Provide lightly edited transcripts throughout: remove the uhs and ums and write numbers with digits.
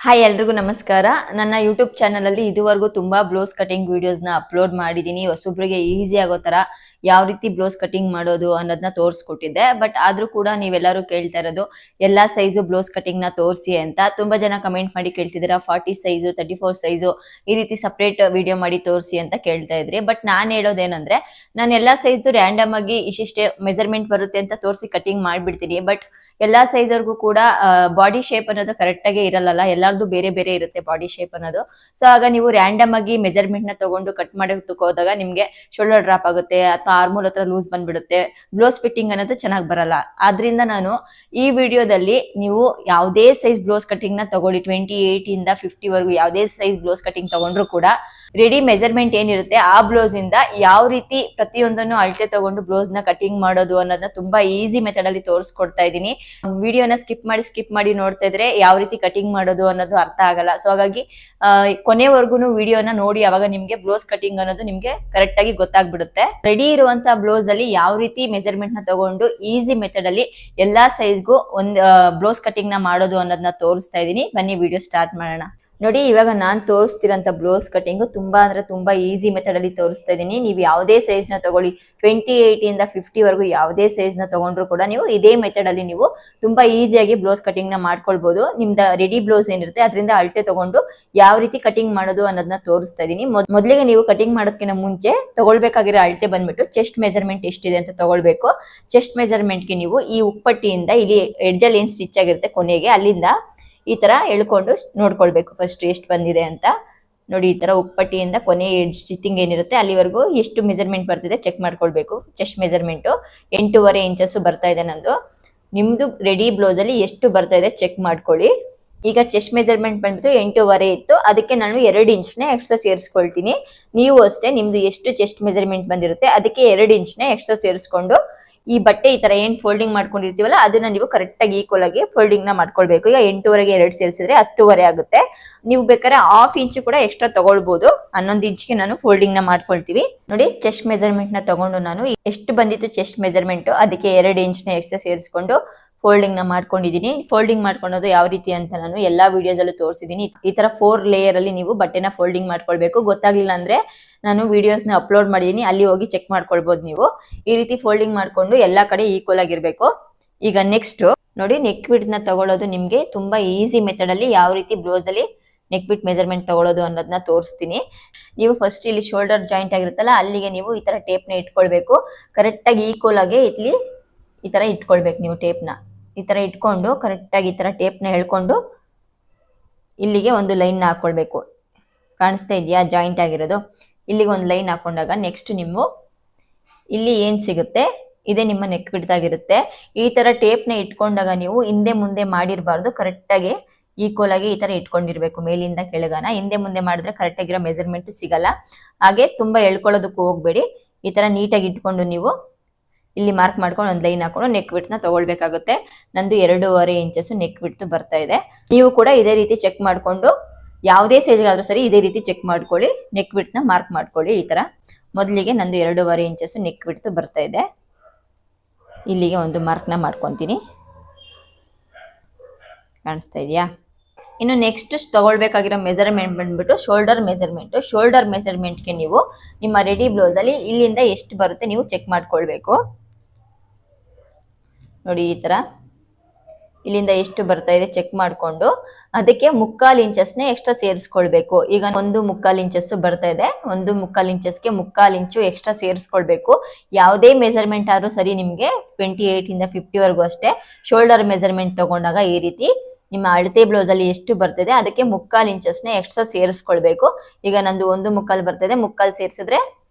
Hi ಎಲ್ರಿಗೂ ನಮಸ್ಕಾರ. ನನ್ನ ಯೂಟ್ಯೂಬ್ ಚಾನಲ್ ಅಲ್ಲಿ ಇದುವರೆಗೂ ತುಂಬಾ ಬ್ಲೌಸ್ ಕಟಿಂಗ್ ವಿಡಿಯೋಸ್ ನ ಅಪ್ಲೋಡ್ ಮಾಡಿದೀನಿ. ಹೊಸಬ್ರಿಗೆ ಈಸಿ ಆಗೋ ತರ ಯಾವ ರೀತಿ ಬ್ಲೌಸ್ ಕಟಿಂಗ್ ಮಾಡೋದು ಅನ್ನೋದನ್ನ ತೋರಿಸ್ಕೊಟ್ಟಿದ್ದೆ. ಬಟ್ ಆದ್ರೂ ಕೂಡ ನೀವೆಲ್ಲರೂ ಕೇಳ್ತಾ ಇರೋದು ಎಲ್ಲಾ ಸೈಜು ಬ್ಲೌಸ್ ಕಟಿಂಗ್ ನ ತೋರಿಸಿ ಅಂತ. ತುಂಬಾ ಜನ ಕಮೆಂಟ್ ಮಾಡಿ ಕೇಳ್ತಿದ್ದೀರಾ 40 ಸೈಜು 34 ಸೈಜು ಈ ರೀತಿ ಸಪರೇಟ್ ವಿಡಿಯೋ ಮಾಡಿ ತೋರಿಸಿ ಅಂತ ಕೇಳ್ತಾ ಇದ್ರಿ. ಬಟ್ ನಾನು ಹೇಳೋದೇನಂದ್ರೆ ನಾನು ಎಲ್ಲಾ ಸೈಜು ರ್ಯಾಂಡಮ್ ಆಗಿ ಇಷ್ಟಿಷ್ಟೇ ಮೆಜರ್ಮೆಂಟ್ ಬರುತ್ತೆ ಅಂತ ತೋರಿಸಿ ಕಟಿಂಗ್ ಮಾಡ್ಬಿಡ್ತೀನಿ. ಬಟ್ ಎಲ್ಲಾ ಸೈಜ್ ವರ್ಗೂ ಕೂಡ ಬಾಡಿ ಶೇಪ್ ಅನ್ನೋದು ಕರೆಕ್ಟ್ ಆಗಿ ಇರಲ್ಲ. ಎಲ್ಲಾರ್ದು ಬೇರೆ ಬೇರೆ ಇರುತ್ತೆ ಬಾಡಿ ಶೇಪ್ ಅನ್ನೋದು. ಸೊ ಆಗ ನೀವು ರ್ಯಾಂಡಮ್ ಆಗಿ ಮೆಜರ್ಮೆಂಟ್ ನ ತಗೊಂಡು ಕಟ್ ಮಾಡೋದಕ್ಕೆ ಹೋದಾಗ ನಿಮ್ಗೆ ಶೋಲ್ಡರ್ ಡ್ರಾಪ್ ಆಗುತ್ತೆ ಅಥವಾ ಆರ್ಮೋಲ್ ಹತ್ರ ಲೂಸ್ ಬಂದ್ಬಿಡುತ್ತೆ. ಬ್ಲೌಸ್ ಫಿಟ್ಟಿಂಗ್ ಅನ್ನೋದು ಚೆನ್ನಾಗಿ ಬರಲ್ಲ. ಆದ್ರಿಂದ ನಾನು ಈ ವಿಡಿಯೋದಲ್ಲಿ ನೀವು ಯಾವುದೇ ಸೈಜ್ ಬ್ಲೌಸ್ ಕಟಿಂಗ್ ನ ತಗೊಳ್ಳಿ, 28 ಇಂದ 50 ವರೆಗೂ ಯಾವುದೇ ಸೈಜ್ ಬ್ಲೌಸ್ ಕಟಿಂಗ್ ತಗೊಂಡ್ರು ಕೂಡ ರೆಡಿ ಮೆಜರ್ಮೆಂಟ್ ಏನಿರುತ್ತೆ ಆ ಬ್ಲೌಸ್ ಇಂದ ಯಾವ ರೀತಿ ಪ್ರತಿಯೊಂದನ್ನು ಅಳತೆ ತಗೊಂಡು ಬ್ಲೌಸ್ ನ ಕಟಿಂಗ್ ಮಾಡೋದು ಅನ್ನೋದನ್ನ ತುಂಬಾ ಈಸಿ ಮೆಥಡ್ ಅಲ್ಲಿ ತೋರಿಸ್ಕೊಡ್ತಾ ಇದ್ದೀನಿ. ವಿಡಿಯೋನ ಸ್ಕಿಪ್ ಮಾಡಿ ನೋಡ್ತಾ ಇದ್ರೆ ಯಾವ ರೀತಿ ಕಟಿಂಗ್ ಮಾಡೋದು ಅನ್ನೋದು ಅರ್ಥ ಆಗಲ್ಲ. ಸೊ ಹಾಗಾಗಿ ಕೊನೆವರೆಗೂ ವಿಡಿಯೋನ ನೋಡಿ, ಅವಾಗ ನಿಮ್ಗೆ ಬ್ಲೌಸ್ ಕಟಿಂಗ್ ಅನ್ನೋದು ನಿಮ್ಗೆ ಕರೆಕ್ಟ್ ಆಗಿ ಗೊತ್ತಾಗ್ಬಿಡುತ್ತೆ. ರೆಡಿ ಇರುವಂತ ಬ್ಲೌಸ್ ಅಲ್ಲಿ ಯಾವ ರೀತಿ ಮೆಜರ್ಮೆಂಟ್ ನ ತಗೊಂಡು ಈಸಿ ಮೆಥಡ್ ಅಲ್ಲಿ ಎಲ್ಲಾ ಸೈಜ್ಗೂ ಒಂದು ಬ್ಲೌಸ್ ಕಟಿಂಗ್ ನ ಮಾಡೋದು ಅನ್ನೋದನ್ನ ತೋರಿಸ್ತಾ ಇದೀನಿ. ಬನ್ನಿ ವಿಡಿಯೋ ಸ್ಟಾರ್ಟ್ ಮಾಡೋಣ. ನೋಡಿ, ಇವಾಗ ನಾನ್ ತೋರಿಸ್ತಿರೋಂಥ ಬ್ಲೌಸ್ ಕಟಿಂಗ್ ತುಂಬಾ ಅಂದ್ರೆ ತುಂಬಾ ಈಸಿ ಮೆಥಡ್ ಅಲ್ಲಿ ತೋರಿಸ್ತಾ ಇದೀನಿ. ನೀವು ಯಾವುದೇ ಸೈಜ್ ನ ತಗೊಳ್ಳಿ, 28 ಇಂದ 50 ವರೆಗೂ ಯಾವುದೇ ಸೈಜ್ ನ ತಗೊಂಡ್ರು ಕೂಡ ನೀವು ಇದೇ ಮೆಥಡ್ ಅಲ್ಲಿ ನೀವು ತುಂಬಾ ಈಸಿಯಾಗಿ ಬ್ಲೌಸ್ ಕಟಿಂಗ್ ನ ಮಾಡ್ಕೊಳ್ಬಹುದು. ನಿಮ್ದ ರೆಡಿ ಬ್ಲೌಸ್ ಏನಿರುತ್ತೆ ಅದರಿಂದ ಅಳತೆ ತಗೊಂಡು ಯಾವ ರೀತಿ ಕಟಿಂಗ್ ಮಾಡೋದು ಅನ್ನೋದನ್ನ ತೋರಿಸ್ತಾ ಇದೀನಿ. ಮೊದಲಿಗೆ ನೀವು ಕಟಿಂಗ್ ಮಾಡೋದಕ್ಕಿಂತ ಮುಂಚೆ ತಗೊಳ್ಬೇಕಾಗಿರೋ ಅಳತೆ ಬಂದ್ಬಿಟ್ಟು ಚೆಸ್ಟ್ ಮೆಜರ್ಮೆಂಟ್ ಎಷ್ಟಿದೆ ಅಂತ ತಗೊಳ್ಬೇಕು. ಚೆಸ್ಟ್ ಮೆಜರ್ಮೆಂಟ್ ಗೆ ನೀವು ಈ ಉಪ್ಪಟ್ಟಿಯಿಂದ ಇಲ್ಲಿ ಎಡ್ಜಲ್ಲಿ ಏನ್ ಸ್ಟಿಚ್ ಆಗಿರುತ್ತೆ ಕೊನೆಗೆ ಅಲ್ಲಿಂದ ಈ ತರ ಎಳ್ಕೊಂಡು ನೋಡ್ಕೊಳ್ಬೇಕು ಫಸ್ಟ್ ಎಷ್ಟು ಬಂದಿದೆ ಅಂತ. ನೋಡಿ, ಈ ತರ ಉಪ್ಪಟ್ಟಿಯಿಂದ ಕೊನೆ ಎಡ್ಜ್ ಸ್ಟಿಚಿಂಗ್ ಏನಿರುತ್ತೆ ಅಲ್ಲಿವರೆಗೂ ಎಷ್ಟು ಮೆಜರ್ಮೆಂಟ್ ಬರ್ತಿದೆ ಚೆಕ್ ಮಾಡ್ಕೊಳ್ಬೇಕು. ಚೆಸ್ಟ್ ಮೆಜರ್ಮೆಂಟ್ 8.5 ಇಂಚಸ್ ಬರ್ತಾ ಇದೆ ನಂದು. ನಿಮ್ದು ರೆಡಿ ಬ್ಲೌಸ್ ಅಲ್ಲಿ ಎಷ್ಟು ಬರ್ತಾ ಇದೆ ಚೆಕ್ ಮಾಡ್ಕೊಳ್ಳಿ. ಈಗ ಚೆಸ್ಟ್ ಮೆಜರ್ಮೆಂಟ್ ಬಂದ್ಬಿಟ್ಟು 8.5 ಇತ್ತು, ಅದಕ್ಕೆ ನಾನು 2 ಇಂಚ್ನ ಎಕ್ಸ್ಟ್ರಾ ಸೇರಿಸ್ಕೊಳ್ತೀನಿ. ನೀವು ಅಷ್ಟೇ ನಿಮ್ದು ಎಷ್ಟು ಚೆಸ್ಟ್ ಮೆಜರ್ಮೆಂಟ್ ಬಂದಿರುತ್ತೆ ಅದಕ್ಕೆ 2 ಇಂಚ್ನ ಎಕ್ಸ್ಟ್ರಾ ಸೇರಿಸ್ಕೊಂಡು ಈ ಬಟ್ಟೆ ಈ ತರ ಏನ್ ಫೋಲ್ಡಿಂಗ್ ಮಾಡ್ಕೊಂಡಿರ್ತೀವಲ್ಲ ಅದನ್ನ ನೀವು ಕರೆಕ್ಟ್ ಆಗಿ ಈಕ್ವಲ್ ಆಗಿ ಫೋಲ್ಡಿಂಗ್ ನ ಮಾಡ್ಕೊಳ್ಬೇಕು. ಈಗ 8.5ಗೆ 2 ಸೇರಿಸಿದ್ರೆ 10.5 ಆಗುತ್ತೆ. ನೀವು ಬೇಕಾದ್ರೆ 1/2 ಇಂಚ್ ಕೂಡ ಎಕ್ಸ್ಟ್ರಾ ತಗೊಳ್ಬಹುದು. 11 ಇಂಚ್ಗೆ ನಾನು ಫೋಲ್ಡಿಂಗ್ ನ ಮಾಡ್ಕೊಳ್ತೀವಿ. ನೋಡಿ, ಚೆಸ್ಟ್ ಮೆಜರ್ಮೆಂಟ್ ನ ತಗೊಂಡು ನಾನು ಎಷ್ಟು ಬಂದಿತ್ತು ಚೆಸ್ಟ್ ಮೆಜರ್ಮೆಂಟ್ ಅದಕ್ಕೆ 2 ಇಂಚ್ನ ಎಕ್ಸ್ಟ್ರಾ ಸೇರಿಸ್ಕೊಂಡು ಫೋಲ್ಡಿಂಗ್ ನ ಮಾಡ್ಕೊಂಡಿದೀನಿ. ಫೋಲ್ಡಿಂಗ್ ಮಾಡ್ಕೊಳ್ಳೋದು ಯಾವ ರೀತಿ ಅಂತ ನಾನು ಎಲ್ಲಾ ವಿಡಿಯೋಸ್ ಅಲ್ಲೂ ತೋರಿಸಿದೀನಿ. ಈ ತರ 4 ಲೇಯರ್ ಅಲ್ಲಿ ನೀವು ಬಟ್ಟೆನ ಫೋಲ್ಡಿಂಗ್ ಮಾಡ್ಕೊಳ್ಬೇಕು. ಗೊತ್ತಾಗ್ಲಿಲ್ಲ ಅಂದ್ರೆ ನಾನು ವಿಡಿಯೋಸ್ ನ ಅಪ್ಲೋಡ್ ಮಾಡಿದೀನಿ, ಅಲ್ಲಿ ಹೋಗಿ ಚೆಕ್ ಮಾಡ್ಕೊಳ್ಬಹುದು ನೀವು. ಈ ರೀತಿ ಫೋಲ್ಡಿಂಗ್ ಮಾಡ್ಕೊಂಡು ಎಲ್ಲಾ ಕಡೆ ಈಕ್ವಲ್ ಆಗಿರ್ಬೇಕು. ಈಗ ನೆಕ್ಸ್ಟ್ ನೋಡಿ, ನೆಕ್ ವಿಡ್ತ್ ನ ತಗೊಳ್ಳೋದು ನಿಮ್ಗೆ ತುಂಬಾ ಈಸಿ ಮೆಥಡ್ ಅಲ್ಲಿ ಯಾವ ರೀತಿ ಬ್ಲೌಸ್ ಅಲ್ಲಿ ನೆಕ್ ವಿಡ್ತ್ ಮೆಜರ್ಮೆಂಟ್ ತಗೊಳ್ಳೋದು ಅನ್ನೋದನ್ನ ತೋರಿಸ್ತೀನಿ. ನೀವು ಫಸ್ಟ್ ಇಲ್ಲಿ ಶೋಲ್ಡರ್ ಜಾಯಿಂಟ್ ಆಗಿರುತ್ತಲ್ಲ ಅಲ್ಲಿಗೆ ನೀವು ಈ ತರ ಟೇಪ್ ನ ಇಟ್ಕೊಳ್ಬೇಕು. ಕರೆಕ್ಟ್ ಆಗಿ ಈಕ್ವಲ್ ಆಗಿ ಇಲ್ಲಿ ಈ ತರ ಇಟ್ಕೊಳ್ಬೇಕು. ನೀವು ಟೇಪ್ ನ ಈ ತರ ಇಟ್ಕೊಂಡು ಕರೆಕ್ಟ್ ಆಗಿ ಈ ತರ ಟೇಪ್ ನ ಎಳ್ಕೊಂಡು ಇಲ್ಲಿಗೆ ಒಂದು ಲೈನ್ ನ ಹಾಕೊಳ್ಬೇಕು. ಕಾಣಿಸ್ತಾ ಇದೆಯಾ ಜಾಯಿಂಟ್ ಆಗಿರೋದು? ಇಲ್ಲಿಗೆ ಒಂದು ಲೈನ್ ಹಾಕೊಂಡಾಗ ನೆಕ್ಸ್ಟ್ ನೀವು ಇಲ್ಲಿ ಏನ್ ಸಿಗುತ್ತೆ ಇದೇ ನಿಮ್ಮ ನೆಕ್ ವಿಡ್ತ್ ಆಗಿರುತ್ತೆ. ಈ ತರ ಟೇಪ್ ನ ಇಟ್ಕೊಂಡಾಗ ನೀವು ಹಿಂದೆ ಮುಂದೆ ಮಾಡಿರಬಾರ್ದು, ಕರೆಕ್ಟ್ ಆಗಿ ಈಕ್ವಲ್ ಆಗಿ ಈ ತರ ಇಟ್ಕೊಂಡಿರ್ಬೇಕು. ಮೇಲಿಂದ ಕೆಳಗನ ಹಿಂದೆ ಮುಂದೆ ಮಾಡಿದ್ರೆ ಕರೆಕ್ಟ್ ಆಗಿರೋ ಮೆಜರ್ಮೆಂಟ್ ಸಿಗಲ್ಲ. ಹಾಗೆ ತುಂಬಾ ಎಳ್ಕೊಳ್ಳೋದಕ್ಕೂ ಹೋಗ್ಬೇಡಿ. ಈ ತರ ನೀಟಾಗಿ ಇಟ್ಕೊಂಡು ನೀವು ಇಲ್ಲಿ ಮಾರ್ಕ್ ಮಾಡ್ಕೊಂಡು ಒಂದು ಲೈನ್ ಹಾಕೊಂಡು ನೆಕ್ ವಿಡ್ತ್ ನ ತಗೊಳ್ಬೇಕಾಗುತ್ತೆ. ನಂದು 2.5 ಇಂಚಸ್ ನೆಕ್ ವಿಡ್ತ್ ಬರ್ತಾ ಇದೆ. ನೀವು ಕೂಡ ಇದೇ ರೀತಿ ಚೆಕ್ ಮಾಡ್ಕೊಂಡು ಯಾವುದೇ ಸೈಜ್ ಆದ್ರೂ ಸರಿ ಇದೇ ರೀತಿ ಚೆಕ್ ಮಾಡ್ಕೊಳ್ಳಿ. ನೆಕ್ ವಿಡ್ತ್ ನ ಮಾರ್ಕ್ ಮಾಡ್ಕೊಳ್ಳಿ. ಈ ತರ ಮೊದಲಿಗೆ ನಂದು 2.5 ಇಂಚಸ್ ನೆಕ್ ವಿಡ್ತ್ ಬರ್ತಾ ಇದೆ. ಇಲ್ಲಿಗೆ ಒಂದು ಮಾರ್ಕ್ ನ ಮಾಡ್ಕೊಂತೀನಿ. ಕಾಣಿಸ್ತಾ ಇದೆಯಾ? ಇನ್ನು ನೆಕ್ಸ್ಟ್ ತಗೊಳ್ಬೇಕಾಗಿರೋ ಮೆಜರ್ಮೆಂಟ್ ಬಂದ್ಬಿಟ್ಟು ಶೋಲ್ಡರ್ ಮೆಜರ್ಮೆಂಟ್. ಶೋಲ್ಡರ್ ಮೆಜರ್ಮೆಂಟ್ಗೆ ನೀವು ನಿಮ್ಮ ರೆಡಿ ಬ್ಲೌಸ್ ಅಲ್ಲಿ ಇಲ್ಲಿಂದ ಎಷ್ಟು ಬರುತ್ತೆ ನೀವು ಚೆಕ್ ಮಾಡ್ಕೊಳ್ಬೇಕು. ನೋಡಿ, ಈ ತರ ಇಲ್ಲಿಂದ ಎಷ್ಟು ಬರ್ತಾ ಇದೆ ಚೆಕ್ ಮಾಡ್ಕೊಂಡು ಅದಕ್ಕೆ 3/4 ಇಂಚಸ್ನ ಎಕ್ಸ್ಟ್ರಾ ಸೇರಿಸ್ಕೊಳ್ಬೇಕು. ಈಗ 1/4 ಇಂಚಸ್ ಬರ್ತಾ ಇದೆ, 1/4 ಇಂಚಸ್ಗೆ 3/4 ಇಂಚು ಎಕ್ಸ್ಟ್ರಾ ಸೇರಿಸ್ಕೊಳ್ಬೇಕು. ಯಾವುದೇ ಮೆಜರ್ಮೆಂಟ್ ಆದ್ರೂ ಸರಿ ನಿಮ್ಗೆ 28 ಇಂದ 50 ವರೆಗೂ ಅಷ್ಟೇ ಶೋಲ್ಡರ್ ಮೆಜರ್ಮೆಂಟ್ ತಗೊಂಡಾಗ ಈ ರೀತಿ ನಿಮ್ಮ ಅಳತೆ ಬ್ಲೌಸ್ ಅಲ್ಲಿ ಎಷ್ಟು ಬರ್ತಿದೆ ಅದಕ್ಕೆ 3/4 ಇಂಚಸ್ನ ಎಕ್ಸ್ಟ್ರಾ ಸೇರಿಸ್ಕೊಳ್ಬೇಕು. ಈಗ ನಂದು 1/4 ಬರ್ತಿದೆ, 3/4 ಸೇರಿಸಿದ್ರೆ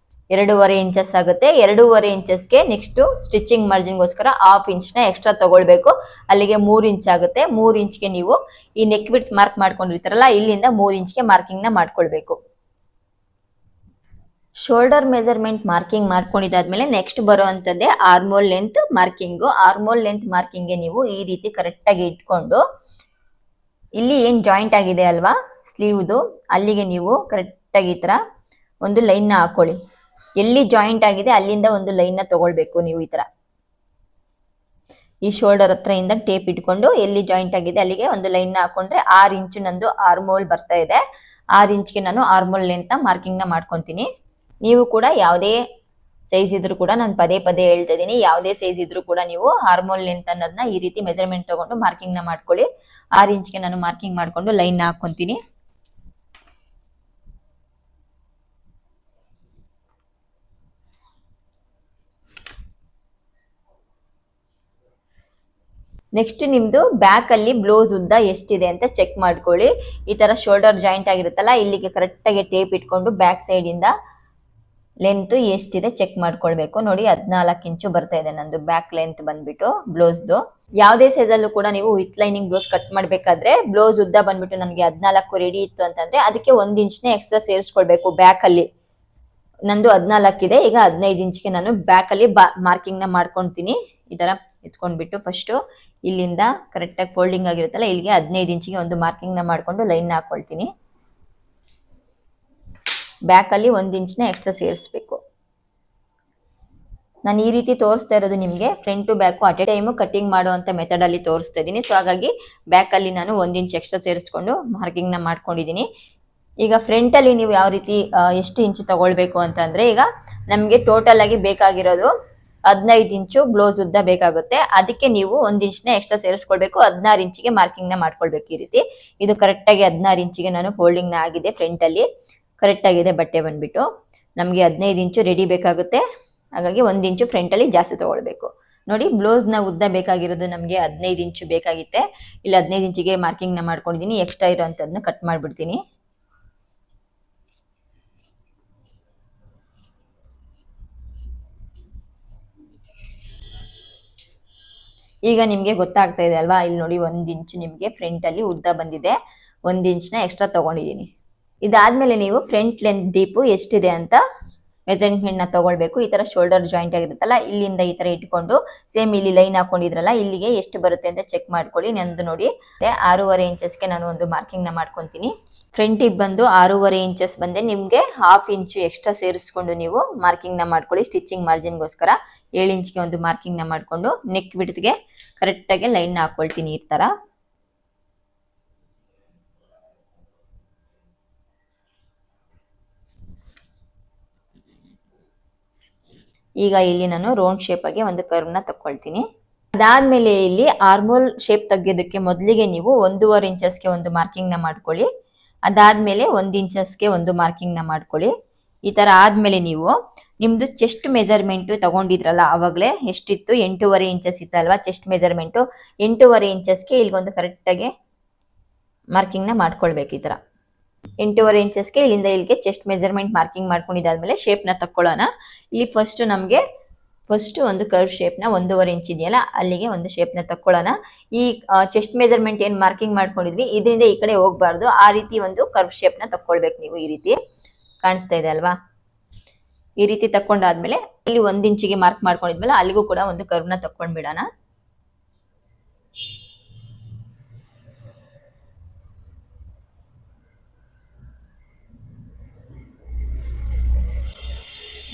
2.5 ಇಂಚಸ್ ಆಗುತ್ತೆ. 2.5 ಇಂಚಸ್ಗೆ ನೆಕ್ಸ್ಟ್ ಸ್ಟಿಚಿಂಗ್ ಮಾರ್ಜಿನ್ಗೋಸ್ಕರ 1/2 ಇಂಚ್ನ ಎಕ್ಸ್ಟ್ರಾ ತಗೊಳ್ಬೇಕು. ಅಲ್ಲಿಗೆ 3 ಇಂಚ್ ಆಗುತ್ತೆ. 3 ಇಂಚ್ಗೆ ನೀವು ಈ ನೆಕ್ ವಿಡ್ತ್ ಮಾರ್ಕ್ ಮಾಡ್ಕೊಂಡಿರ್ತಾರಲ್ಲ ಇಲ್ಲಿಂದ 3 ಇಂಚ್ಗೆ ಮಾರ್ಕಿಂಗ್ ನ ಮಾಡ್ಕೊಳ್ಬೇಕು. ಶೋಲ್ಡರ್ ಮೆಜರ್ಮೆಂಟ್ ಮಾರ್ಕಿಂಗ್ ಮಾಡ್ಕೊಂಡಿದ್ದಾದ್ಮೇಲೆ ನೆಕ್ಸ್ಟ್ ಬರುವಂತದ್ದೇ armhole length marking. Armhole length ಮಾರ್ಕಿಂಗ್ಗೆ ನೀವು ಈ ರೀತಿ ಕರೆಕ್ಟ್ ಆಗಿ ಇಟ್ಕೊಂಡು ಇಲ್ಲಿ ಏನ್ ಜಾಯಿಂಟ್ ಆಗಿದೆ ಅಲ್ವಾ ಸ್ಲೀವ್ದು, ಅಲ್ಲಿಗೆ ನೀವು ಕರೆಕ್ಟ್ ಆಗಿ ಈ ತರ ಒಂದು ಲೈನ್ ನ ಹಾಕೊಳ್ಳಿ. ಎಲ್ಲಿ ಜಾಯಿಂಟ್ ಆಗಿದೆ ಅಲ್ಲಿಂದ ಒಂದು ಲೈನ್ ನ ತಗೊಳ್ಬೇಕು ನೀವು ಈ ತರ. ಈ ಶೋಲ್ಡರ್ ಹತ್ರ ಇಂದ ಟೇಪ್ ಇಟ್ಕೊಂಡು ಎಲ್ಲಿ ಜಾಯಿಂಟ್ ಆಗಿದೆ ಅಲ್ಲಿಗೆ ಒಂದು ಲೈನ್ ಹಾಕೊಂಡ್ರೆ 6 ಇಂಚು ನಂದು ಆರ್ಮೋಲ್ ಬರ್ತಾ ಇದೆ. 6 ಇಂಚ್ಗೆ ನಾನು ಆರ್ಮೋಲ್ ಲೆಂತ್ ಮಾರ್ಕಿಂಗ್ ನ ಮಾಡ್ಕೊಂತೀನಿ. ನೀವು ಕೂಡ ಯಾವುದೇ ಸೈಜ್ ಇದ್ರೂ ಕೂಡ ನಾನು ಪದೇ ಪದೇ ಹೇಳ್ತಾ ಇದೀನಿ, ಯಾವುದೇ ಸೈಜ್ ಇದ್ರೂ ಕೂಡ ನೀವು ಆರ್ಮೋಲ್ ಲೆಂತ್ ಅನ್ನೋದನ್ನ ಈ ರೀತಿ ಮೆಜರ್ಮೆಂಟ್ ತಗೊಂಡು ಮಾರ್ಕಿಂಗ್ ನ ಮಾಡ್ಕೊಳ್ಳಿ. 6 ಇಂಚ್ಗೆ ನಾನು ಮಾರ್ಕಿಂಗ್ ಮಾಡ್ಕೊಂಡು ಲೈನ್ ನ ಹಾಕೊಂತೀನಿ. ನೆಕ್ಸ್ಟ್ ನಿಮ್ದು ಬ್ಯಾಕ್ ಅಲ್ಲಿ ಬ್ಲೌಸ್ ಉದ್ದ ಎಷ್ಟಿದೆ ಅಂತ ಚೆಕ್ ಮಾಡ್ಕೊಳ್ಳಿ. ಈ ತರ ಶೋಲ್ಡರ್ ಜಾಯಿಂಟ್ ಆಗಿರುತ್ತಲ್ಲ, ಇಲ್ಲಿಗೆ ಕರೆಕ್ಟ್ ಆಗಿ ಟೇಪ್ ಇಟ್ಕೊಂಡು ಬ್ಯಾಕ್ ಸೈಡ್ ಇಂದ ಲೆಂತ್ ಎಷ್ಟಿದೆ ಚೆಕ್ ಮಾಡ್ಕೊಳ್ಬೇಕು. ನೋಡಿ 14 ಇಂಚು ಬರ್ತಾ ಇದೆ ನಂದು ಬ್ಯಾಕ್ ಲೆಂತ್ ಬಂದ್ಬಿಟ್ಟು ಬ್ಲೌಸ್ದು. ಯಾವುದೇ ಸೈಜ್ ಅಲ್ಲೂ ಕೂಡ ನೀವು ವಿತ್ ಲೈನಿಂಗ್ ಬ್ಲೌಸ್ ಕಟ್ ಮಾಡ್ಬೇಕಾದ್ರೆ ಬ್ಲೌಸ್ ಉದ್ದ ಬಂದ್ಬಿಟ್ಟು ನನಗೆ 14 ರೆಡಿ ಇತ್ತು ಅಂತಂದ್ರೆ ಅದಕ್ಕೆ 1 ಇಂಚ್ನೇ ಎಕ್ಸ್ಟ್ರಾ ಸೇರಿಸ್ಕೊಳ್ಬೇಕು. ಬ್ಯಾಕ್ ಅಲ್ಲಿ ನಂದು 14 ಇದೆ, ಈಗ 15 ಇಂಚ್ಗೆ ನಾನು ಬ್ಯಾಕ್ ಅಲ್ಲಿ ಮಾರ್ಕಿಂಗ್ ನ ಮಾಡ್ಕೊಂತೀನಿ. ಈ ತರ ಎತ್ಕೊಂಡ್ಬಿಟ್ಟು ಫಸ್ಟ್ ಇಲ್ಲಿಂದ ಕರೆಕ್ಟ್ ಆಗಿ ಫೋಲ್ಡಿಂಗ್ ಆಗಿರುತ್ತಲ್ಲ, ಇಲ್ಲಿಗೆ 15 ಇಂಚಿಗೆ ಒಂದು ಮಾರ್ಕಿಂಗ್ ನ ಮಾಡ್ಕೊಂಡು ಲೈನ್ ಹಾಕೊಳ್ತೀನಿ. ಬ್ಯಾಕ್ ಅಲ್ಲಿ 1 ಇಂಚ್ನ ಎಕ್ಸ್ಟ್ರಾ ಸೇರಿಸಬೇಕು. ನಾನು ಈ ರೀತಿ ತೋರಿಸ್ತಾ ಇರೋದು ನಿಮಗೆ front to back at a time cutting ಮಾಡುವಂತ ಮೆಥಡ್ ಅಲ್ಲಿ ತೋರಿಸ್ತಾ ಇದ್ದೀನಿ. ಸೊ ಹಾಗಾಗಿ ಬ್ಯಾಕ್ ಅಲ್ಲಿ ನಾನು 1 ಇಂಚ್ ಎಕ್ಸ್ಟ್ರಾ ಸೇರಿಸ್ಕೊಂಡು ಮಾರ್ಕಿಂಗ್ ನ ಮಾಡ್ಕೊಂಡಿದ್ದೀನಿ. ಈಗ ಫ್ರಂಟ್ ಅಲ್ಲಿ ನೀವು ಯಾವ ರೀತಿ ಎಷ್ಟು ಇಂಚು ತಗೊಳ್ಬೇಕು ಅಂತಂದ್ರೆ, ಈಗ ನಮ್ಗೆ ಟೋಟಲ್ ಆಗಿ ಬೇಕಾಗಿರೋದು 15 ಇಂಚು ಬ್ಲೌಸ್ ಉದ್ದ ಬೇಕಾಗುತ್ತೆ. ಅದಕ್ಕೆ ನೀವು 1 ಇಂಚ್ನ ಎಕ್ಸ್ಟ್ರಾ ಸೇರಿಸ್ಕೊಳ್ಬೇಕು. 16 ಇಂಚಿಗೆ ಮಾರ್ಕಿಂಗ್ ನ ಮಾಡ್ಕೊಳ್ಬೇಕು. ಈ ರೀತಿ ಇದು ಕರೆಕ್ಟ್ ಆಗಿ 16 ಇಂಚಿಗೆ ನಾನು ಫೋಲ್ಡಿಂಗ್ ನ ಆಗಿದೆ. ಫ್ರಂಟ್ ಅಲ್ಲಿ ಕರೆಕ್ಟ್ ಆಗಿದೆ ಬಟ್ಟೆ ಬಂದ್ಬಿಟ್ಟು. ನಮ್ಗೆ 15 ಇಂಚು ರೆಡಿ ಬೇಕಾಗುತ್ತೆ, ಹಾಗಾಗಿ 1 ಇಂಚು ಫ್ರಂಟ್ ಅಲ್ಲಿ ಜಾಸ್ತಿ ತಗೊಳ್ಬೇಕು. ನೋಡಿ ಬ್ಲೌಸ್ ನ ಉದ್ದ ಬೇಕಾಗಿರೋದು ನಮ್ಗೆ 15 ಇಂಚು ಬೇಕಾಗಿತ್ತೆ. ಇಲ್ಲಿ 15 ಇಂಚಿಗೆ ಮಾರ್ಕಿಂಗ್ ನ ಮಾಡ್ಕೊಂಡಿದ್ದೀನಿ. ಎಕ್ಸ್ಟ್ರಾ ಇರೋಂಥದ್ದನ್ನ ಕಟ್ ಮಾಡ್ಬಿಡ್ತೀನಿ. ಈಗ ನಿಮ್ಗೆ ಗೊತ್ತಾಗ್ತಾ ಇದೆ ಅಲ್ವಾ, ಇಲ್ಲಿ ನೋಡಿ 1 ಇಂಚು ನಿಮ್ಗೆ ಫ್ರಂಟ್ ಅಲ್ಲಿ ಉದ್ದ ಬಂದಿದೆ. 1 ಇಂಚ್ನ ಎಕ್ಸ್ಟ್ರಾ ತಗೊಂಡಿದ್ದೀನಿ. ಇದಾದ್ಮೇಲೆ ನೀವು ಫ್ರಂಟ್ ಲೆಂತ್ ಡೀಪ್ ಎಷ್ಟಿದೆ ಅಂತ ಮೆಜರ್ಮೆಂಟ್ ನ ತಗೊಳ್ಬೇಕು. ಈ ತರ ಶೋಲ್ಡರ್ ಜಾಯಿಂಟ್ ಆಗಿರುತ್ತಲ್ಲ, ಇಲ್ಲಿಂದ ಈ ತರ ಇಟ್ಕೊಂಡು ಸೇಮ್ ಇಲ್ಲಿ ಲೈನ್ ಹಾಕೊಂಡಿದ್ರಲ್ಲ, ಇಲ್ಲಿಗೆ ಎಷ್ಟು ಬರುತ್ತೆ ಅಂತ ಚೆಕ್ ಮಾಡ್ಕೊಳ್ಳಿ. ನಂದು ನೋಡಿ 6.5 ಇಂಚಸ್ಗೆ ನಾನು ಒಂದು ಮಾರ್ಕಿಂಗ್ ನ ಮಾಡ್ಕೊಂತೀನಿ. ಫ್ರಂಟಿಗೆ ಬಂದು 6.5 ಇಂಚಸ್ ಬಂದೆ. ನಿಮ್ಗೆ 1/2 ಇಂಚು ಎಕ್ಸ್ಟ್ರಾ ಸೇರಿಸ್ಕೊಂಡು ನೀವು ಮಾರ್ಕಿಂಗ್ ನ ಮಾಡ್ಕೊಳ್ಳಿ. ಸ್ಟಿಚಿಂಗ್ ಮಾರ್ಜಿನ್ಗೋಸ್ಕರ 7 ಇಂಚ್ಗೆ ಒಂದು ಮಾರ್ಕಿಂಗ್ ನ ಮಾಡ್ಕೊಂಡು ನೆಕ್ ಬಿಡ್ತ್ಗೆ ಕರೆಕ್ಟ್ ಆಗಿ ಲೈನ್ ನ ಹಾಕೊಳ್ತೀನಿ. ಈ ತರ ಈಗ ಇಲ್ಲಿ ನಾನು ರೌಂಡ್ ಶೇಪ್ ಆಗಿ ಒಂದು ಕರ್ವ್ ನ ತಕೊಳ್ತೀನಿ. ಅದಾದ್ಮೇಲೆ ಇಲ್ಲಿ ಆರ್ಮೋಲ್ ಶೇಪ್ ತೆಗೆಯೋದಕ್ಕೆ ಮೊದಲಿಗೆ ನೀವು 1.5 ಇಂಚಸ್ಗೆ ಒಂದು ಮಾರ್ಕಿಂಗ್ ನ ಮಾಡ್ಕೊಳ್ಳಿ. ಅದಾದ್ಮೇಲೆ 1 ಇಂಚಸ್ಗೆ ಒಂದು ಮಾರ್ಕಿಂಗ್ ನ ಮಾಡ್ಕೊಳ್ಳಿ. ಈ ತರ ಆದ್ಮೇಲೆ ನೀವು ನಿಮ್ದು ಚೆಸ್ಟ್ ಮೆಜರ್ಮೆಂಟ್ ತಗೊಂಡಿದ್ರಲ್ಲ, ಅವಾಗಲೇ ಎಷ್ಟಿತ್ತು 8.5 ಇಂಚಸ್ ಇತ್ತಲ್ವಾ ಚೆಸ್ಟ್ ಮೆಜರ್ಮೆಂಟ್. 8.5 ಇಂಚಸ್ಗೆ ಇಲ್ಲಿಗೊಂದು ಕರೆಕ್ಟ್ ಆಗಿ ಮಾರ್ಕಿಂಗ್ ನ ಮಾಡ್ಕೊಳ್ಬೇಕು. ಈ ತರ 8.5 ಇಂಚಸ್ಗೆ ಇಲ್ಲಿಂದ ಇಲ್ಲಿಗೆ ಚೆಸ್ಟ್ ಮೆಜರ್ಮೆಂಟ್ ಮಾರ್ಕಿಂಗ್ ಮಾಡ್ಕೊಂಡಿದ್ದಾದ್ಮೇಲೆ ಶೇಪ್ ನ ತಕ್ಕೊಳ್ಳೋಣ. ಇಲ್ಲಿ ಫಸ್ಟ್ ಒಂದು ಕರ್ವ್ ಶೇಪ್ ನ 1.5 ಇಂಚ್ ಇದೆಯಲ್ಲ, ಅಲ್ಲಿಗೆ ಒಂದು ಶೇಪ್ ನ ತಕ್ಕೊಳ್ಳೋಣ. ಈ ಚೆಸ್ಟ್ ಮೆಜರ್ಮೆಂಟ್ ಏನ್ ಮಾರ್ಕಿಂಗ್ ಮಾಡ್ಕೊಂಡಿದ್ವಿ ಇದರಿಂದ ಈ ಕಡೆ ಹೋಗ್ಬಾರ್ದು, ಆ ರೀತಿ ಒಂದು ಕರ್ವ್ ಶೇಪ್ ನ ತಕ್ಕೊಳ್ಬೇಕು. ನೀವು ಈ ರೀತಿ ಕಾಣಿಸ್ತಾ ಇದೆ ಅಲ್ವಾ, ಈ ರೀತಿ ತಕ್ಕೊಂಡಾದ್ಮೇಲೆ ಇಲ್ಲಿ 1 ಇಂಚಿಗೆ ಮಾರ್ಕ್ ಮಾಡ್ಕೊಂಡಿದ್ಮೇಲೆ ಅಲ್ಲಿಗೂ ಕೂಡ ಒಂದು ಕರ್ವ್ ನ ತಕ್ಕೊಂಡ್ಬಿಡೋಣ.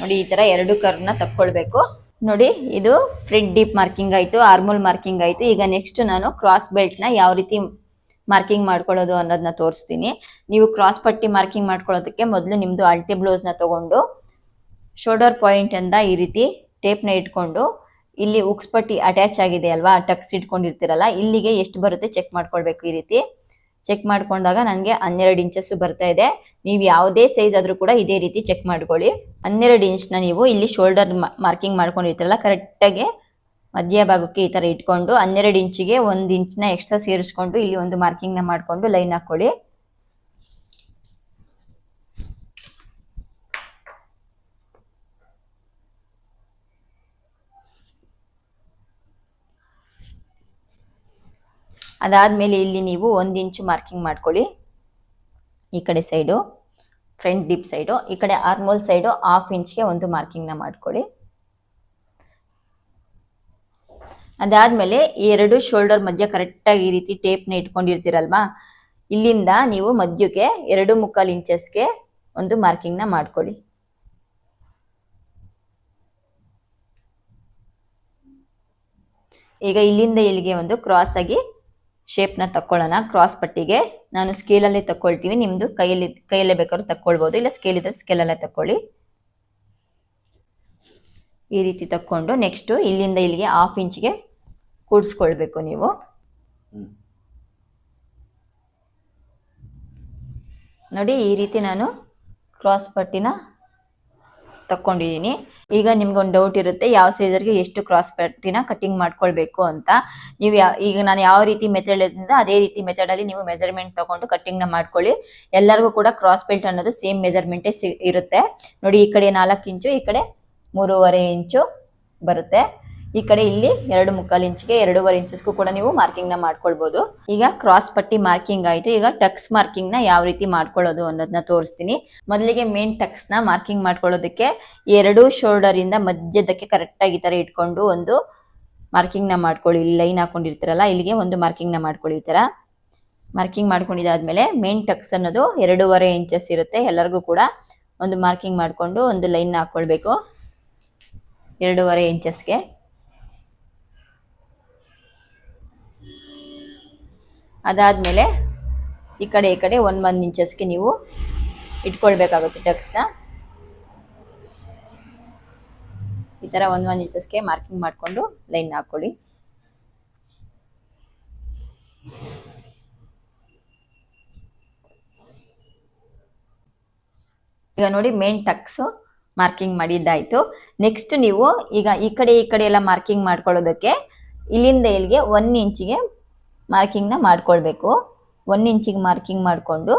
ನೋಡಿ ಈ ತರ 2 ಕರ್ವ್ ನ ತಕ್ಕೊಳ್ಬೇಕು. ನೋಡಿ ಇದು ಫ್ರಂಟ್ ಡೀಪ್ ಮಾರ್ಕಿಂಗ್ ಆಯ್ತು, ಆರ್ಮೋಲ್ ಮಾರ್ಕಿಂಗ್ ಆಯ್ತು. ಈಗ ನೆಕ್ಸ್ಟ್ ನಾನು ಕ್ರಾಸ್ ಬೆಲ್ಟ್ ನ ಯಾವ ರೀತಿ ಮಾರ್ಕಿಂಗ್ ಮಾಡ್ಕೊಳ್ಳೋದು ಅನ್ನೋದನ್ನ ತೋರಿಸ್ತೀನಿ. ನೀವು ಕ್ರಾಸ್ ಪಟ್ಟಿ ಮಾರ್ಕಿಂಗ್ ಮಾಡ್ಕೊಳ್ಳೋದಕ್ಕೆ ಮೊದಲು ನಿಮ್ದು ಅಳತೆ ಬ್ಲೌಸ್ ನ ತಗೊಂಡು ಶೋಲ್ಡರ್ ಪಾಯಿಂಟ್ ಇಂದ ಈ ರೀತಿ ಟೇಪ್ ನ ಇಟ್ಕೊಂಡು ಇಲ್ಲಿ ಉಕ್ಸ್ ಪಟ್ಟಿ ಅಟ್ಯಾಚ್ ಆಗಿದೆ ಅಲ್ವಾ, ಟಕ್ಸ್ ಇಟ್ಕೊಂಡಿರ್ತೀರಲ್ಲ, ಇಲ್ಲಿಗೆ ಎಷ್ಟು ಬರುತ್ತೆ ಚೆಕ್ ಮಾಡ್ಕೊಳ್ಬೇಕು. ಈ ರೀತಿ ಚೆಕ್ ಮಾಡ್ಕೊಂಡಾಗ ನನಗೆ 12 ಇಂಚಸ್ ಬರ್ತಾ ಇದೆ. ನೀವು ಯಾವುದೇ ಸೈಜ್ ಆದ್ರೂ ಕೂಡ ಇದೇ ರೀತಿ ಚೆಕ್ ಮಾಡ್ಕೊಳ್ಳಿ. 12 ಇಂಚ್ನ ನೀವು ಇಲ್ಲಿ ಶೋಲ್ಡರ್ ಮಾರ್ಕಿಂಗ್ ಮಾಡ್ಕೊಂಡಿರ್ತೀರಲ್ಲ, ಕರೆಕ್ಟಾಗಿ ಮಧ್ಯ ಭಾಗಕ್ಕೆ ಈ ತರ ಇಟ್ಕೊಂಡು 12 ಇಂಚಿಗೆ 1 ಇಂಚ್ನ ಎಕ್ಸ್ಟ್ರಾ ಸೇರಿಸ್ಕೊಂಡು ಇಲ್ಲಿ ಒಂದು ಮಾರ್ಕಿಂಗ್ ನ ಮಾಡ್ಕೊಂಡು ಲೈನ್ ಹಾಕೊಳ್ಳಿ. ಅದಾದ್ಮೇಲೆ ಇಲ್ಲಿ ನೀವು 1 ಇಂಚು ಮಾರ್ಕಿಂಗ್ ಮಾಡ್ಕೊಳ್ಳಿ. ಈ ಕಡೆ ಸೈಡು ಫ್ರಂಟ್ ಡೀಪ್ ಸೈಡು, ಈ ಕಡೆ ಆರ್ಮೋಲ್ ಸೈಡು 1/2 ಇಂಚ್ಗೆ ಒಂದು ಮಾರ್ಕಿಂಗ್ ನ ಮಾಡ್ಕೊಳ್ಳಿ. ಅದಾದ್ಮೇಲೆ ಈ 2 ಶೋಲ್ಡರ್ ಮಧ್ಯ ಕರೆಕ್ಟಾಗಿ ಈ ರೀತಿ ಟೇಪ್ ನ ಇಟ್ಕೊಂಡಿರ್ತೀರಲ್ವಾ, ಇಲ್ಲಿಂದ ನೀವು ಮಧ್ಯಕ್ಕೆ 2.25 ಇಂಚಸ್ಗೆ ಒಂದು ಮಾರ್ಕಿಂಗ್ ನ ಮಾಡ್ಕೊಳ್ಳಿ. ಈಗ ಇಲ್ಲಿಂದ ಇಲ್ಲಿಗೆ ಒಂದು ಕ್ರಾಸ್ ಆಗಿ ಶೇಪ್ನ ತಕ್ಕೊಳ್ಳೋಣ. ಕ್ರಾಸ್ ಪಟ್ಟಿಗೆ ನಾನು ಸ್ಕೇಲಲ್ಲಿ ತಕ್ಕೊಳ್ತೀವಿ, ನಿಮ್ಮದು ಕೈಯಲ್ಲೇ ಬೇಕಾದ್ರೂ ತಕ್ಕೊಳ್ಬೋದು, ಇಲ್ಲ ಸ್ಕೇಲ್ ಇದ್ರೆ ಸ್ಕೇಲಲ್ಲೇ ತಕ್ಕೊಳ್ಳಿ. ಈ ರೀತಿ ತಕ್ಕೊಂಡು ನೆಕ್ಸ್ಟು ಇಲ್ಲಿಂದ ಇಲ್ಲಿಗೆ 1/2 ಇಂಚಿಗೆ ಕೂಡಿಸ್ಕೊಳ್ಬೇಕು ನೀವು. ನೋಡಿ ಈ ರೀತಿ ನಾನು ಕ್ರಾಸ್ ಪಟ್ಟಿನ ತಕ್ಕೊಂಡಿದ್ದೀನಿ. ಈಗ ನಿಮ್ಗೊಂದು ಡೌಟ್ ಇರುತ್ತೆ, ಯಾವ ಸೈಜರ್ಗೆ ಎಷ್ಟು ಕ್ರಾಸ್ ಪಟ್ಟಿನ ಕಟಿಂಗ್ ಮಾಡ್ಕೊಳ್ಬೇಕು ಅಂತ. ನೀವು ಈಗ ನಾನು ಯಾವ ರೀತಿ ಮೆಥಡ್ ಇಂದ ಅದೇ ರೀತಿ ಮೆಥಡಲ್ಲಿ ನೀವು ಮೆಜರ್ಮೆಂಟ್ ತಗೊಂಡು ಕಟ್ಟಿಂಗ್ನ ಮಾಡ್ಕೊಳ್ಳಿ. ಎಲ್ಲರಿಗೂ ಕೂಡ ಕ್ರಾಸ್ ಬೆಲ್ಟ್ ಅನ್ನೋದು ಸೇಮ್ ಮೆಜರ್ಮೆಂಟೇ ಇರುತ್ತೆ. ನೋಡಿ ಈ ಕಡೆ 4 ಇಂಚು, ಈ ಕಡೆ 3.5 ಇಂಚು ಬರುತ್ತೆ. ಈ ಕಡೆ ಇಲ್ಲಿ 2.25 ಇಂಚಿಗೆ 2.5 ಇಂಚಸ್ಗೂ ಕೂಡ ನೀವು ಮಾರ್ಕಿಂಗ್ನ ಮಾಡ್ಕೊಳ್ಬೋದು. ಈಗ ಕ್ರಾಸ್ ಪಟ್ಟಿ ಮಾರ್ಕಿಂಗ್ ಆಯಿತು. ಈಗ ಟಕ್ಸ್ ಮಾರ್ಕಿಂಗ್ನ ಯಾವ ರೀತಿ ಮಾಡ್ಕೊಳ್ಳೋದು ಅನ್ನೋದನ್ನ ತೋರಿಸ್ತೀನಿ. ಮೊದಲಿಗೆ ಮೇನ್ ಟಕ್ಸ್ನ ಮಾರ್ಕಿಂಗ್ ಮಾಡ್ಕೊಳ್ಳೋದಕ್ಕೆ 2 ಶೋಲ್ಡರಿಂದ ಮಧ್ಯದಕ್ಕೆ ಕರೆಕ್ಟಾಗಿ ಈ ಥರ ಇಟ್ಕೊಂಡು ಒಂದು ಮಾರ್ಕಿಂಗ್ನ ಮಾಡ್ಕೊಳ್ಳಿ. ಇಲ್ಲಿ ಲೈನ್ ಹಾಕೊಂಡಿರ್ತೀರಲ್ಲ, ಇಲ್ಲಿಗೆ ಒಂದು ಮಾರ್ಕಿಂಗ್ನ ಮಾಡ್ಕೊಳ್ಳಿ. ಈ ಥರ ಮಾರ್ಕಿಂಗ್ ಮಾಡ್ಕೊಂಡಿದ್ದಾದ್ಮೇಲೆ ಮೇನ್ ಟಕ್ಸ್ ಅನ್ನೋದು 2.5 ಇಂಚಸ್ ಇರುತ್ತೆ. ಎಲ್ಲರಿಗೂ ಕೂಡ ಒಂದು ಮಾರ್ಕಿಂಗ್ ಮಾಡಿಕೊಂಡು ಒಂದು ಲೈನ್ ಹಾಕ್ಕೊಳ್ಬೇಕು 2.5 ಇಂಚಸ್ಗೆ. ಅದಾದಮೇಲೆ ಈ ಕಡೆ 1 ಇಂಚಸ್ಗೆ ನೀವು ಇಟ್ಕೊಳ್ಬೇಕಾಗುತ್ತೆ ಟಕ್ಸ್ನ. ಈ ಥರ 1 ಇಂಚಸ್ಗೆ ಮಾರ್ಕಿಂಗ್ ಮಾಡಿಕೊಂಡು ಲೈನ್ ಹಾಕ್ಕೊಳ್ಳಿ. ಈಗ ನೋಡಿ ಮೇನ್ ಟಕ್ಸು ಮಾರ್ಕಿಂಗ್ ಮಾಡಿದ್ದಾಯಿತು. ನೆಕ್ಸ್ಟ್ ನೀವು ಈಗ ಈ ಕಡೆ ಎಲ್ಲ ಮಾರ್ಕಿಂಗ್ ಮಾಡ್ಕೊಳ್ಳೋದಕ್ಕೆ ಇಲ್ಲಿಂದ ಇಲ್ಲಿಗೆ 1 ಇಂಚಿಗೆ ಮಾರ್ಕಿಂಗ್ನ ಮಾಡ್ಕೊಳ್ಬೇಕು. 1 ಇಂಚಿಗೆ ಮಾರ್ಕಿಂಗ್ ಮಾಡಿಕೊಂಡು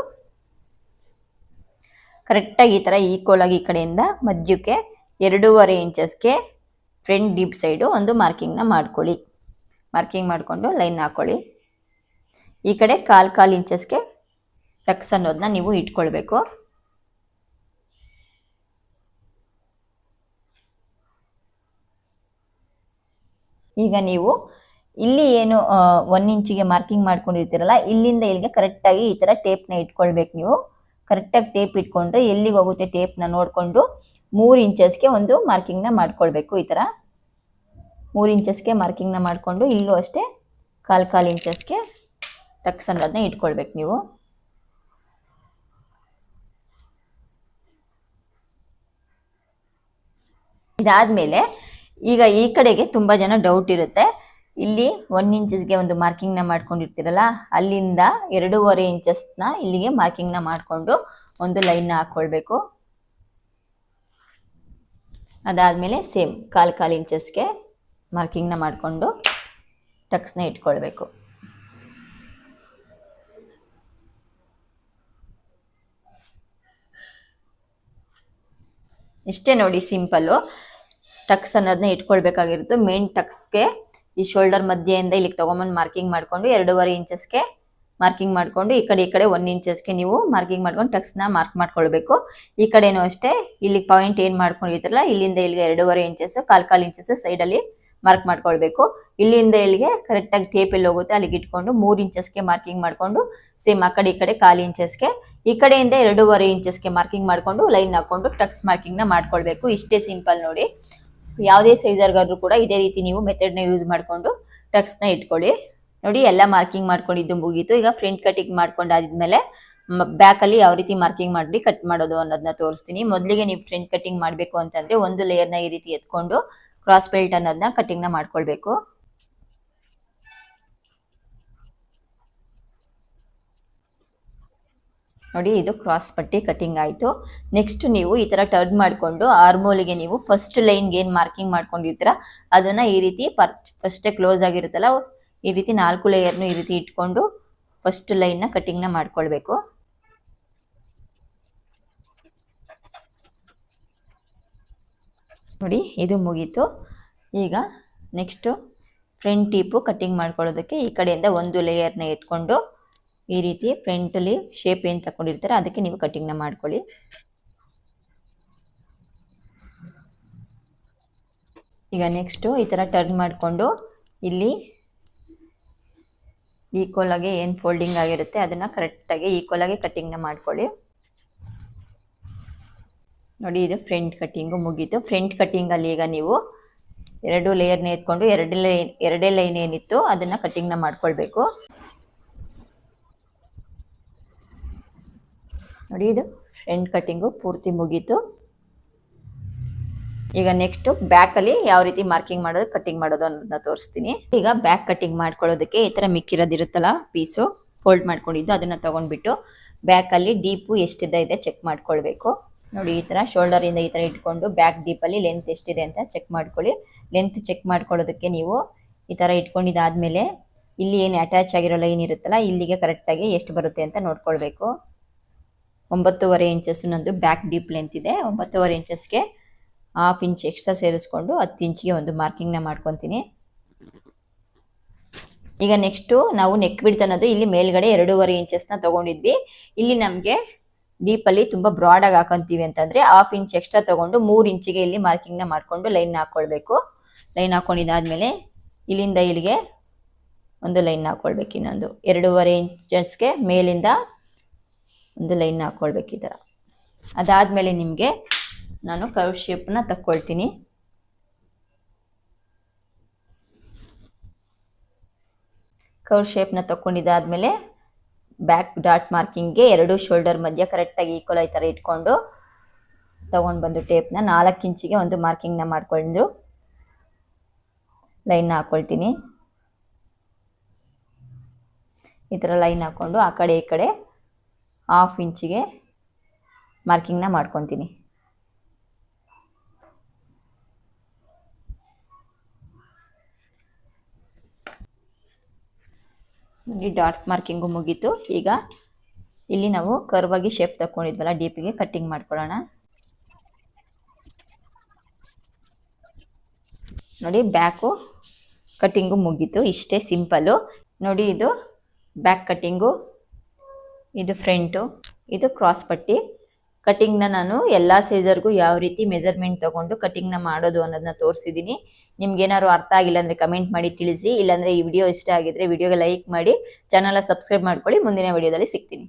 ಕರೆಕ್ಟಾಗಿ ಈ ಥರ ಈಕ್ವಲ್ ಆಗಿ ಈ ಕಡೆಯಿಂದ ಮಧ್ಯಕ್ಕೆ 2.5 ಇಂಚಸ್ಗೆ ಫ್ರಂಟ್ ಡೀಪ್ ಸೈಡು ಒಂದು ಮಾರ್ಕಿಂಗ್ನ ಮಾಡ್ಕೊಳ್ಳಿ. ಮಾರ್ಕಿಂಗ್ ಮಾಡಿಕೊಂಡು ಲೈನ್ ಹಾಕ್ಕೊಳ್ಳಿ. ಈ ಕಡೆ 1/4 ಇಂಚಸ್ಗೆ ಟಕ್ಸ್ ಅನ್ನೋದನ್ನ ನೀವು ಇಟ್ಕೊಳ್ಬೇಕು. ಈಗ ನೀವು ಇಲ್ಲಿ ಏನು 1 ಇಂಚಿಗೆ ಮಾರ್ಕಿಂಗ್ ಮಾಡ್ಕೊಂಡಿರ್ತೀರಲ್ಲ, ಇಲ್ಲಿಂದ ಇಲ್ಲಿಗೆ ಕರೆಕ್ಟಾಗಿ ಈ ಥರ ಟೇಪ್ನ ಇಟ್ಕೊಳ್ಬೇಕು. ನೀವು ಕರೆಕ್ಟಾಗಿ ಟೇಪ್ ಇಟ್ಕೊಂಡ್ರೆ ಎಲ್ಲಿಗೆ ಹೋಗುತ್ತೆ ಟೇಪ್ನ ನೋಡಿಕೊಂಡು 3 ಇಂಚಸ್ಗೆ ಒಂದು ಮಾರ್ಕಿಂಗ್ನ ಮಾಡ್ಕೊಳ್ಬೇಕು. ಈ ಥರ 3 ಇಂಚಸ್ಗೆ ಮಾರ್ಕಿಂಗ್ನ ಮಾಡಿಕೊಂಡು ಇಲ್ಲೂ ಅಷ್ಟೇ 1/4 ಇಂಚಸ್ಗೆ ಟಕ್ಸ್ ಅನ್ನೋದನ್ನ ಇಟ್ಕೊಳ್ಬೇಕು ನೀವು. ಇದಾದಮೇಲೆ ಈಗ ಈ ಕಡೆಗೆ ತುಂಬ ಜನ ಡೌಟ್ ಇರುತ್ತೆ, ಇಲ್ಲಿ 1 ಇಂಚಸ್ಗೆ ಒಂದು ಮಾರ್ಕಿಂಗ್ನ ಮಾಡ್ಕೊಂಡಿರ್ತೀರಲ್ಲ, ಅಲ್ಲಿಂದ 2.5 ಇಂಚಸ್ನ ಇಲ್ಲಿಗೆ ಮಾರ್ಕಿಂಗ್ನ ಮಾಡಿಕೊಂಡು ಒಂದು ಲೈನ್ನ ಹಾಕ್ಕೊಳ್ಬೇಕು. ಅದಾದಮೇಲೆ ಸೇಮ್ 1/4 ಇಂಚಸ್ಗೆ ಮಾರ್ಕಿಂಗ್ನ ಮಾಡಿಕೊಂಡು ಟಕ್ಸ್ನ ಇಟ್ಕೊಳ್ಬೇಕು. ಇಷ್ಟೇ ನೋಡಿ, ಸಿಂಪಲ್ಲು. ಟಕ್ಸ್ ಅನ್ನೋದನ್ನ ಇಟ್ಕೊಳ್ಬೇಕಾಗಿರುತ್ತೆ. ಮೇನ್ ಟಕ್ಸ್ಗೆ ಈ ಶೋಲ್ಡರ್ ಮಧ್ಯೆಯಿಂದ ಇಲ್ಲಿಗೆ ತೊಗೊಂಬಂದು ಮಾರ್ಕಿಂಗ್ ಮಾಡಿಕೊಂಡು 2.5 ಇಂಚಸ್ಗೆ ಮಾರ್ಕಿಂಗ್ ಮಾಡಿಕೊಂಡು ಈ ಕಡೆ 1 ಇಂಚಸ್ಗೆ ನೀವು ಮಾರ್ಕಿಂಗ್ ಮಾಡ್ಕೊಂಡು ಟಕ್ಸ್ನ ಮಾರ್ಕ್ ಮಾಡ್ಕೊಳ್ಬೇಕು. ಈ ಕಡೆನೂ ಅಷ್ಟೇ, ಇಲ್ಲಿ ಪಾಯಿಂಟ್ ಏನು ಮಾಡ್ಕೊಂಡಿರ್ತಾರಲ್ಲ, ಇಲ್ಲಿಂದ ಇಲ್ಲಿಗೆ 2.5 ಇಂಚಸ್ 1/4 ಇಂಚಸ್ ಸೈಡಲ್ಲಿ ಮಾರ್ಕ್ ಮಾಡ್ಕೊಳ್ಬೇಕು. ಇಲ್ಲಿಂದ ಇಲ್ಲಿಗೆ ಕರೆಕ್ಟಾಗಿ ಟೇಪ್ ಎಲ್ಲಿ ಹೋಗುತ್ತೆ ಅಲ್ಲಿಗೆ ಇಟ್ಕೊಂಡು 3 ಇಂಚಸ್ಗೆ ಮಾರ್ಕಿಂಗ್ ಮಾಡಿಕೊಂಡು ಸೇಮ್ ಆ ಕಡೆ 1/4 ಇಂಚಸ್ಗೆ ಈ ಕಡೆಯಿಂದ 2.5 ಇಂಚಸ್ಗೆ ಮಾರ್ಕಿಂಗ್ ಮಾಡಿಕೊಂಡು ಲೈನ್ ಹಾಕ್ಕೊಂಡು ಟಕ್ಸ್ ಮಾರ್ಕಿಂಗ್ನ ಮಾಡ್ಕೊಳ್ಬೇಕು. ಇಷ್ಟೇ ಸಿಂಪಲ್ ನೋಡಿ. ಯಾವುದೇ ಸೈಜರ್ಗಾದ್ರೂ ಕೂಡ ಇದೇ ರೀತಿ ನೀವು ಮೆಥಡ್ನ ಯೂಸ್ ಮಾಡಿಕೊಂಡು ಟಕ್ಸ್ನ ಇಟ್ಕೊಳ್ಳಿ. ನೋಡಿ ಎಲ್ಲ ಮಾರ್ಕಿಂಗ್ ಮಾಡ್ಕೊಂಡಿದ್ದು ಮುಗೀತು. ಈಗ ಫ್ರಂಟ್ ಕಟಿಂಗ್ ಮಾಡ್ಕೊಂಡಾದ್ಮೇಲೆ ಬ್ಯಾಕಲ್ಲಿ ಯಾವ ರೀತಿ ಮಾರ್ಕಿಂಗ್ ಮಾಡಿ ಕಟ್ ಮಾಡೋದು ಅನ್ನೋದನ್ನ ತೋರಿಸ್ತೀನಿ. ಮೊದಲಿಗೆ ನೀವು ಫ್ರಂಟ್ ಕಟಿಂಗ್ ಮಾಡಬೇಕು ಅಂತಂದರೆ ಒಂದು ಲೇಯರ್ನ ಈ ರೀತಿ ಎತ್ಕೊಂಡು ಕ್ರಾಸ್ ಬೆಲ್ಟ್ ಅನ್ನೋದನ್ನ ಕಟಿಂಗ್ನ ಮಾಡ್ಕೊಳ್ಬೇಕು. ನೋಡಿ ಇದು ಕ್ರಾಸ್ ಪಟ್ಟಿ ಕಟಿಂಗ್ ಆಯಿತು. ನೆಕ್ಸ್ಟ್ ನೀವು ಈ ಥರ ಟರ್ನ್ ಮಾಡಿಕೊಂಡು ಆರ್ಮೋಲಿಗೆ ನೀವು ಫಸ್ಟ್ ಲೈನ್ಗೆ ಏನು ಮಾರ್ಕಿಂಗ್ ಮಾಡ್ಕೊಂಡಿರ್ತೀರ ಅದನ್ನು ಈ ರೀತಿ ಫಸ್ಟೇ ಕ್ಲೋಸ್ ಆಗಿರುತ್ತಲ್ಲ, ಈ ರೀತಿ 4 ಲೇಯರ್ನು ಈ ರೀತಿ ಇಟ್ಕೊಂಡು ಫಸ್ಟ್ ಲೈನ್ನ ಕಟಿಂಗ್ನ ಮಾಡ್ಕೊಳ್ಬೇಕು. ನೋಡಿ ಇದು ಮುಗೀತು. ಈಗ ನೆಕ್ಸ್ಟು ಫ್ರಂಟ್ ಟೀಪು ಕಟಿಂಗ್ ಮಾಡ್ಕೊಳ್ಳೋದಕ್ಕೆ ಈ ಕಡೆಯಿಂದ ಒಂದು ಲೇಯರ್ನ ಎತ್ಕೊಂಡು ಈ ರೀತಿ ಫ್ರಂಟಲ್ಲಿ ಶೇಪ್ ಏನು ತಗೊಂಡಿರ್ತಾರೆ ಅದಕ್ಕೆ ನೀವು ಕಟಿಂಗ್ನ ಮಾಡ್ಕೊಳ್ಳಿ. ಈಗ ನೆಕ್ಸ್ಟು ಈ ಥರ ಟರ್ನ್ ಮಾಡಿಕೊಂಡು ಇಲ್ಲಿ ಈಕ್ವಲ್ ಆಗಿ ಏನು ಫೋಲ್ಡಿಂಗ್ ಆಗಿರುತ್ತೆ ಅದನ್ನು ಕರೆಕ್ಟಾಗಿ ಈಕ್ವಲ್ ಆಗಿ ಕಟಿಂಗ್ನ ಮಾಡ್ಕೊಳ್ಳಿ. ನೋಡಿ ಇದು ಫ್ರಂಟ್ ಕಟಿಂಗು ಮುಗೀತು. ಫ್ರಂಟ್ ಕಟಿಂಗಲ್ಲಿ ಈಗ ನೀವು 2 ಲೇಯರ್ನ ಎತ್ಕೊಂಡು ಎರಡೇ ಲೈನ್ ಏನಿತ್ತು ಅದನ್ನ ಕಟಿಂಗ್ನ ಮಾಡ್ಕೊಳ್ಬೇಕು. ನೋಡಿ ಇದು ಫ್ರಂಟ್ ಕಟಿಂಗು ಪೂರ್ತಿ ಮುಗೀತು. ಈಗ ನೆಕ್ಸ್ಟ್ ಬ್ಯಾಕ್ ಅಲ್ಲಿ ಯಾವ ರೀತಿ ಮಾರ್ಕಿಂಗ್ ಮಾಡೋದು ಕಟಿಂಗ್ ಮಾಡೋದು ಅನ್ನೋದನ್ನ ತೋರಿಸ್ತೀನಿ. ಈಗ ಬ್ಯಾಕ್ ಕಟಿಂಗ್ ಮಾಡ್ಕೊಳ್ಳೋದಕ್ಕೆ ಈ ತರ ಮಿಕ್ಕಿರೋದಿರುತ್ತಲ್ಲ ಪೀಸು ಫೋಲ್ಡ್ ಮಾಡ್ಕೊಂಡಿದ್ದು ಅದನ್ನ ತಗೊಂಡ್ಬಿಟ್ಟು ಬ್ಯಾಕ್ ಅಲ್ಲಿ ಡೀಪು ಎಷ್ಟಿದೆ ಚೆಕ್ ಮಾಡ್ಕೊಳ್ಬೇಕು. ನೋಡಿ ಈ ತರ ಶೋಲ್ಡರ್ ಇಂದ ಈ ತರ ಇಟ್ಕೊಂಡು ಬ್ಯಾಕ್ ಡೀಪ್ ಅಲ್ಲಿ ಲೆಂತ್ ಎಷ್ಟಿದೆ ಅಂತ ಚೆಕ್ ಮಾಡ್ಕೊಳ್ಳಿ. ಲೆಂತ್ ಚೆಕ್ ಮಾಡ್ಕೊಳ್ಳೋದಕ್ಕೆ ನೀವು ಈ ತರ ಇಟ್ಕೊಂಡಿದ್ದಾದ್ಮೇಲೆ ಇಲ್ಲಿ ಏನು ಅಟ್ಯಾಚ್ ಆಗಿರೋ ಲೈನ್ ಇರುತ್ತಲ್ಲ ಇಲ್ಲಿಗೆ ಕರೆಕ್ಟ್ ಆಗಿ ಎಷ್ಟು ಬರುತ್ತೆ ಅಂತ ನೋಡ್ಕೊಳ್ಬೇಕು. 9.5 ಇಂಚಸ್ ನಂದು ಬ್ಯಾಕ್ ಡೀಪ್ ಲೆಂತ್ ಇದೆ. 9.5 ಇಂಚಸ್ಗೆ 1/2 ಇಂಚ್ ಎಕ್ಸ್ಟ್ರಾ ಸೇರಿಸ್ಕೊಂಡು 10 ಇಂಚಿಗೆ ಒಂದು ಮಾರ್ಕಿಂಗ್ನ ಮಾಡ್ಕೊತೀನಿ. ಈಗ ನೆಕ್ಸ್ಟ್ ನಾವು ನೆಕ್ ವಿಡ್ತ್ ಅನ್ನೋದು ಇಲ್ಲಿ ಮೇಲ್ಗಡೆ 2.5 ಇಂಚಸ್ನ ತಗೊಂಡಿದ್ವಿ. ಇಲ್ಲಿ ನಮಗೆ ಡೀಪ್ ಅಲ್ಲಿ ತುಂಬಾ ಬ್ರಾಡ್ ಆಗಿ ಹಾಕೊಂತೀವಿ ಅಂತಂದ್ರೆ 1/2 ಇಂಚ್ ಎಕ್ಸ್ಟ್ರಾ ತಗೊಂಡು 3 ಇಂಚಿಗೆ ಇಲ್ಲಿ ಮಾರ್ಕಿಂಗ್ನ ಮಾಡ್ಕೊಂಡು ಲೈನ್ ಹಾಕೊಳ್ಬೇಕು. ಲೈನ್ ಹಾಕೊಂಡಿದ್ದಾದ್ಮೇಲೆ ಇಲ್ಲಿಂದ ಇಲ್ಲಿಗೆ ಒಂದು ಲೈನ್ ಹಾಕೊಳ್ಬೇಕು. ಇನ್ನೊಂದು 2.5 ಇಂಚಸ್ಗೆ ಮೇಲಿಂದ ಒಂದು ಲೈನ್ ಹಾಕೊಳ್ಬೇಕು ಈ ತರ. ಅದಾದ್ಮೇಲೆ ನಿಮಗೆ ನಾನು ಕರ್ವ್ ಶೇಪ್ನ ತಕ್ಕೊಳ್ತೀನಿ. ಕರ್ವ್ ಶೇಪ್ನ ತಕ್ಕೊಂಡಿದ್ದಾದ್ಮೇಲೆ ಬ್ಯಾಕ್ ಡಾಟ್ ಮಾರ್ಕಿಂಗ್ಗೆ 2 ಶೋಲ್ಡರ್ ಮಧ್ಯ ಕರೆಕ್ಟಾಗಿ ಈಕ್ವಲ್ ಈ ಥರ ಇಟ್ಕೊಂಡು ತಗೊಂಡು ಬಂದು ಟೇಪ್ನ 4 ಇಂಚಿಗೆ ಒಂದು ಮಾರ್ಕಿಂಗ್ನ ಮಾಡ್ಕೊಂಡು ಲೈನ್ನ ಹಾಕ್ಕೊಳ್ತೀನಿ. ಈ ಥರ ಲೈನ್ ಹಾಕ್ಕೊಂಡು ಆ ಕಡೆ ಈ ಕಡೆ 1/2 ಇಂಚಿಗೆ ಮಾರ್ಕಿಂಗ್ನ ಮಾಡ್ಕೊತೀನಿ. ನೋಡಿ ಡಾಟ್ ಮಾರ್ಕಿಂಗು ಮುಗೀತು. ಈಗ ಇಲ್ಲಿ ನಾವು ಕರ್ವ್ ಆಗಿ ಶೇಪ್ ತಗೊಂಡಿದ್ವಲ್ಲ ಡೀಪಿಗೆ ಕಟ್ಟಿಂಗ್ ಮಾಡ್ಕೊಳ್ಳೋಣ. ನೋಡಿ ಬ್ಯಾಕು ಕಟ್ಟಿಂಗು ಮುಗೀತು. ಇಷ್ಟೇ ಸಿಂಪಲ್ಲು. ನೋಡಿ ಇದು ಬ್ಯಾಕ್ ಕಟ್ಟಿಂಗು, ಇದು ಫ್ರಂಟು, ಇದು ಕ್ರಾಸ್ ಪಟ್ಟಿ. ಕಟಿಂಗ್ನ ನಾನು ಎಲ್ಲ ಸೈಜರ್ಗೂ ಯಾವ ರೀತಿ ಮೆಜರ್ಮೆಂಟ್ ತಗೊಂಡು ಕಟಿಂಗ್ನ ಮಾಡೋದು ಅನ್ನೋದನ್ನ ತೋರಿಸಿದ್ದೀನಿ. ನಿಮ್ಗೇನಾದ್ರು ಅರ್ಥ ಆಗಿಲ್ಲ ಅಂದರೆ ಕಮೆಂಟ್ ಮಾಡಿ ತಿಳಿಸಿ. ಇಲ್ಲಾಂದರೆ ಈ ವಿಡಿಯೋ ಇಷ್ಟ ಆಗಿದ್ರೆ ವಿಡಿಯೋಗೆ ಲೈಕ್ ಮಾಡಿ, ಚಾನಲ್ನ ಸಬ್ಸ್ಕ್ರೈಬ್ ಮಾಡ್ಕೊಳ್ಳಿ. ಮುಂದಿನ ವಿಡಿಯೋದಲ್ಲಿ ಸಿಗ್ತೀನಿ.